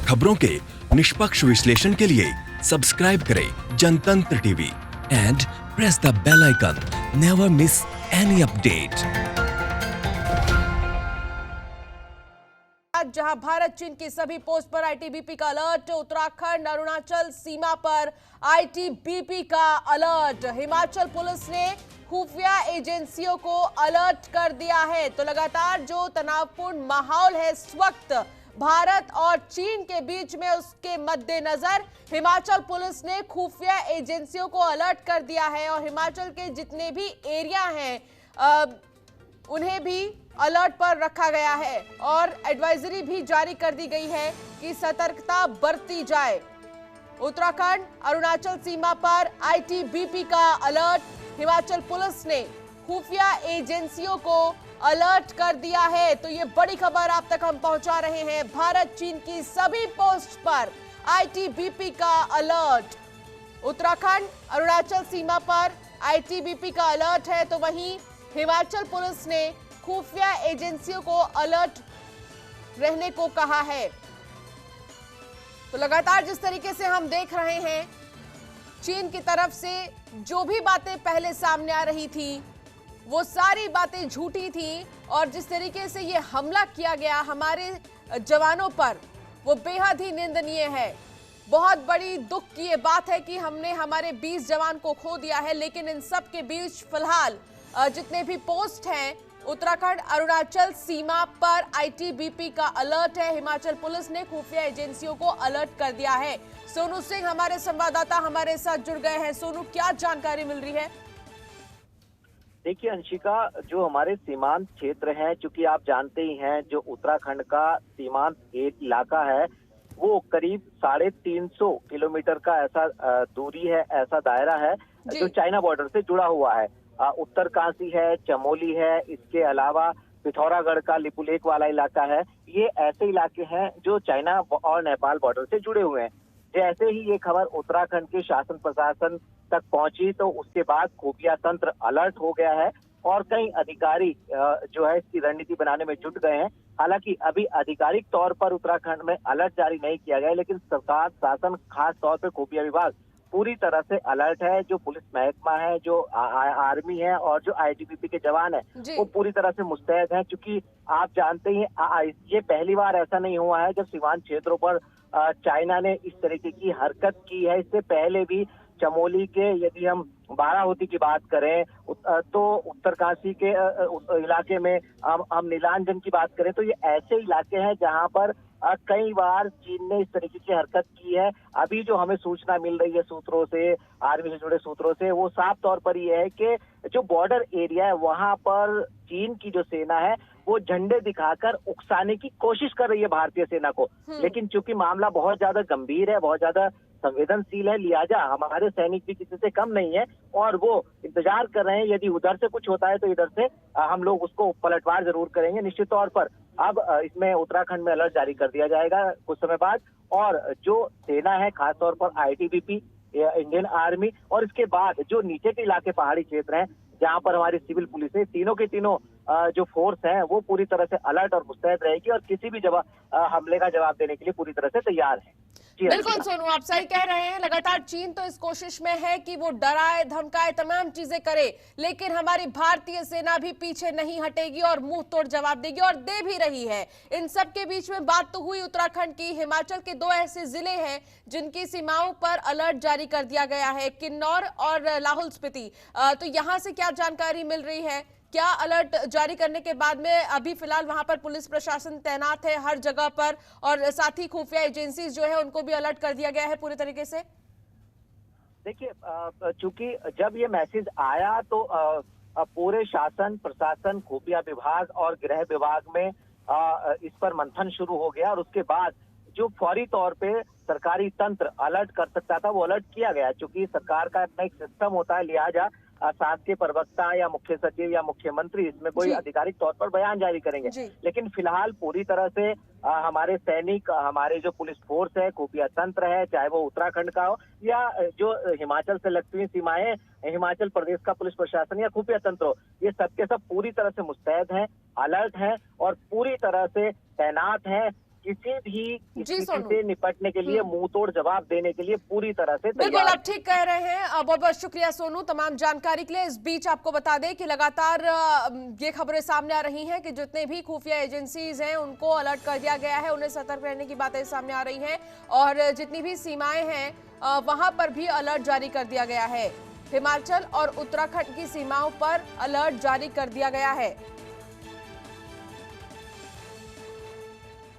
खबरों के निष्पक्ष विश्लेषण के लिए सब्सक्राइब करें Jantantra TV and press the bell icon. Never miss any update. जहां भारत चीन की सभी पोस्ट पर आईटीबीपी का अलर्ट, उत्तराखंड अरुणाचल सीमा पर आईटीबीपी का अलर्ट। हिमाचल पुलिस ने खुफिया एजेंसियों को अलर्ट कर दिया है। तो लगातार जो तनावपूर्ण माहौल है इस वक्त भारत और चीन के बीच में, उसके मद्देनजर हिमाचल पुलिस ने खुफिया एजेंसियों को अलर्ट कर दिया है और हिमाचल के जितने भी एरिया हैं उन्हें भी अलर्ट पर रखा गया है और एडवाइजरी भी जारी कर दी गई है कि सतर्कता बरती जाए। उत्तराखंड अरुणाचल सीमा पर आईटीबीपी का अलर्ट, हिमाचल पुलिस ने खुफिया एजेंसियों को अलर्ट कर दिया है। तो ये बड़ी खबर आप तक हम पहुंचा रहे हैं। भारत चीन की सभी पोस्ट पर आईटीबीपी का अलर्ट। उत्तराखंड अरुणाचल सीमा पर आईटीबीपी का अलर्ट है, तो वहीं हिमाचल पुलिस ने खुफिया एजेंसियों को अलर्ट रहने को कहा है। तो लगातार जिस तरीके से हम देख रहे हैं, चीन की तरफ से जो भी बातें पहले सामने आ रही थी वो सारी बातें झूठी थी और जिस तरीके से ये हमला किया गया हमारे जवानों पर, वो बेहद ही निंदनीय है। बहुत बड़ी दुख की ये बात है कि हमने हमारे 20 जवान को खो दिया है, लेकिन इन सब के बीच फिलहाल जितने भी पोस्ट हैं उत्तराखंड अरुणाचल सीमा पर आईटीबीपी का अलर्ट है। हिमाचल पुलिस ने खुफिया एजेंसियों को अलर्ट कर दिया है। सोनू सिंह हमारे संवाददाता हमारे साथ जुड़ गए हैं। सोनू, क्या जानकारी मिल रही है? देखिए अंशिका, जो हमारे सीमांत क्षेत्र हैं, चूंकि आप जानते ही हैं जो उत्तराखंड का सीमांत एक इलाका है वो करीब 350 किलोमीटर का ऐसा दूरी है, ऐसा दायरा है जो चाइना बॉर्डर से जुड़ा हुआ है। उत्तरकाशी है, चमोली है, इसके अलावा पिथौरागढ़ का लिपुलेख वाला इलाका है। ये ऐसे इलाके हैं जो चाइना और नेपाल बॉर्डर से जुड़े हुए हैं। जैसे ही ये खबर उत्तराखंड के शासन प्रशासन तक पहुंची तो उसके बाद खुफिया तंत्र अलर्ट हो गया है और कई अधिकारी जो है इसकी रणनीति बनाने में जुट गए हैं। हालांकि अभी आधिकारिक तौर पर उत्तराखंड में अलर्ट जारी नहीं किया गया, लेकिन सरकार, शासन, खास तौर पर खुफिया विभाग पूरी तरह से अलर्ट है। जो पुलिस महकमा है, जो आर्मी है और जो आईटीबीपी के जवान है वो पूरी तरह से मुस्तैद हैं। क्योंकि आप जानते ही ये पहली बार ऐसा नहीं हुआ है जब सीमांत क्षेत्रों पर चाइना ने इस तरीके की हरकत की है। इससे पहले भी चमोली के, यदि हम बाराहोती की बात करें तो उत्तरकाशी के इलाके में हम नीलांजन की बात करें तो ये ऐसे इलाके हैं जहां पर कई बार चीन ने इस तरीके की हरकत की है। अभी जो हमें सूचना मिल रही है सूत्रों से, आर्मी से जुड़े सूत्रों से, वो साफ तौर पर ये है कि जो बॉर्डर एरिया है वहां पर चीन की जो सेना है वो झंडे दिखाकर उकसाने की कोशिश कर रही है भारतीय सेना को। लेकिन चूंकि मामला बहुत ज्यादा गंभीर है, बहुत ज्यादा संवेदनशील है, लिहाजा हमारे सैनिक भी किसी से कम नहीं है और वो इंतजार कर रहे हैं। यदि उधर से कुछ होता है तो इधर से हम लोग उसको पलटवार जरूर करेंगे निश्चित तौर पर। अब इसमें उत्तराखंड में अलर्ट जारी कर दिया जाएगा कुछ समय बाद और जो सेना है, खासतौर पर आईटीबीपी, इंडियन आर्मी और इसके बाद जो नीचे के इलाके पहाड़ी क्षेत्र हैं जहां पर हमारी सिविल पुलिस है, तीनों के तीनों जो फोर्स है वो पूरी तरह से अलर्ट और मुस्तैद रहेगी और किसी भी हमले का जवाब देने के लिए पूरी तरह से तैयार है। बिल्कुल सोनू, आप सही कह रहे हैं। लगातार चीन तो इस कोशिश में है कि वो डराए धमकाए, तमाम चीजें करे, लेकिन हमारी भारतीय सेना भी पीछे नहीं हटेगी और मुंह तोड़ जवाब देगी और दे भी रही है। इन सब के बीच में बात तो हुई उत्तराखंड की। हिमाचल के 2 ऐसे जिले हैं जिनकी सीमाओं पर अलर्ट जारी कर दिया गया है, किन्नौर और लाहौल स्पीति। तो यहाँ से क्या जानकारी मिल रही है? क्या अलर्ट जारी करने के बाद में अभी फिलहाल वहां पर पुलिस प्रशासन तैनात है हर जगह पर और साथ ही खुफिया एजेंसीज जो है उनको भी अलर्ट कर दिया गया है पूरी तरीके से? देखिए, चूंकि जब ये मैसेज आया तो पूरे शासन प्रशासन, खुफिया विभाग और गृह विभाग में इस पर मंथन शुरू हो गया और उसके बाद जो फौरी तौर पे सरकारी तंत्र अलर्ट कर सकता था वो अलर्ट किया गया। चूंकि सरकार का अपना एक सिस्टम होता है, लिहाजा शासकीय प्रवक्ता या मुख्य सचिव या मुख्यमंत्री इसमें कोई आधिकारिक तौर पर बयान जारी करेंगे। लेकिन फिलहाल पूरी तरह से हमारे सैनिक, हमारे जो पुलिस फोर्स है, खुफिया तंत्र है, चाहे वो उत्तराखंड का हो या जो हिमाचल से लगती हुई सीमाएं, हिमाचल प्रदेश का पुलिस प्रशासन या खुफिया तंत्र हो, ये सबके सब पूरी तरह से मुस्तैद हैं, अलर्ट हैं और पूरी तरह से तैनात हैं किसी भी स्थिति सोनू। से निपटने के लिए मुंह तोड़ जवाब देने के लिए पूरी तरह से बिल्कुल, तैयार आप ठीक कह रहे हैं। बहुत बहुत शुक्रिया सोनू तमाम जानकारी के लिए। इस बीच आपको बता दें कि लगातार ये खबरें सामने आ रही हैं कि जितने भी खुफिया एजेंसीज हैं उनको अलर्ट कर दिया गया है, उन्हें सतर्क रहने की बातें सामने आ रही हैं और जितनी भी सीमाएं हैं वहां पर भी अलर्ट जारी कर दिया गया है। हिमाचल और उत्तराखंड की सीमाओं पर अलर्ट जारी कर दिया गया है।